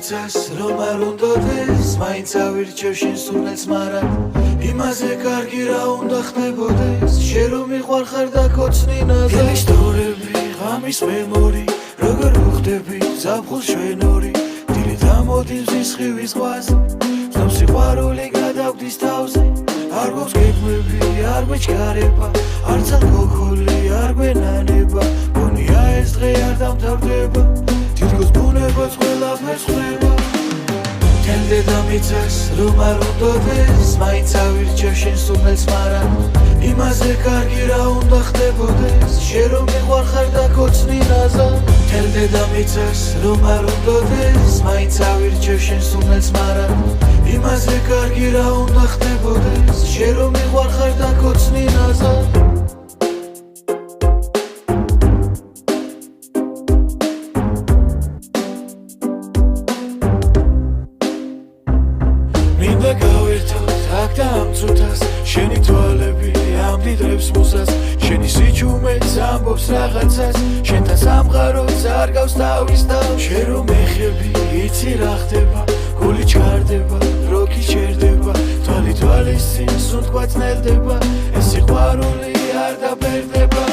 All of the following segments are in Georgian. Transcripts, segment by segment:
მიცას რომ არ უნდოდეს მაინც ავირჩევ შენ სურნელს მაგრამ იმაზე კარგი რა უნდა ხდებოდეს შენ რომ მიყვარხარ და კოცნი ნაზარ ისტორები ღამის მემორი როგორ ვხვდები ზაფხულ ჩვენ ორი დილი დამოდის მზის ხივის ზღვაზე ხდობს სიყვარული გადავდის თავზე არ გვაქვს გეგმები არ გვეჩქარება არც ალკოჰოლი არ გვენანება გონია ეს დღე არ დამთავრდება თითქოს ბუნებაც ყველაფერს ხვდება თელ დედამიწას რომ არ უნდოდეს მაინც ავირჩევ შენ სურნელს მაგრამ იმაზე კარგი რა უნდა ხდებოდეს შენ რომ მიყვარხარ და კოცნი ნაზარ თელ დედამიწას რომ არ უნდოდეს მაინც ავირჩევ შენ სურნელს მაგრამ იმაზე კარგი რა უნდა ხდებოდეს შენ რომ მიყვარხარ და კოცნი ნაზარ მინდა გავერთოთ აქ და ამ წუთას შენი თვალები ამდიდრებს მუსას შენი სიჩუმეც ამბობს რაღაცას შენთან სამყაროც არ გავს თავის თავს შენ რომ ეხები იცი რა ხდება გული ჩქარდება როქი ჩერდება თვალი თვალის წინ სუნთქვა წნელდება ეს სიყვარული არ დაბერდება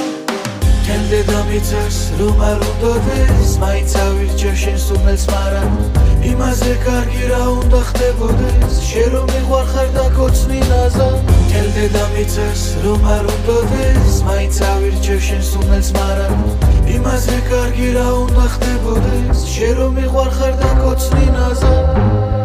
თელ დედამიწას რომ არ უნდოდეს მაინც ავირჩევ შენ სურნელს მაგრამ იმაზე კარგი რა უნდა ხდებოდეს შენ რომ მიყვარხარ და კოცნი ნაზარ თელ დედამიწას რომ არ უნდოდეს მაინც ავირჩევ შენ სურნელს მაგრამ იმაზე კარგი რა უნდა ხდებოდეს შენ რომ მიყვარხარ და კოცნი ნაზარ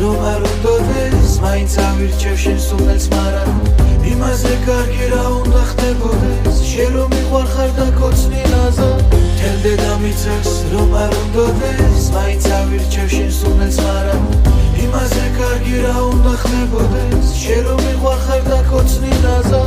რომ არ უნდოდეს მაინც ავირჩევ შენ სურნელს მაგრამ იმაზე კარგი რა უნდა ხდებოდეს შენ რომ მიყვარხარ და კოცნი ნაზარ თელ დედამიწას რომ არ უნდოდეს მაინც ავირჩევ შენ სურნელს მაგრამ იმაზე კარგი რა უნდა ხდებოდეს შენ რომ მიყვარხარ და კოცნი ნაზარ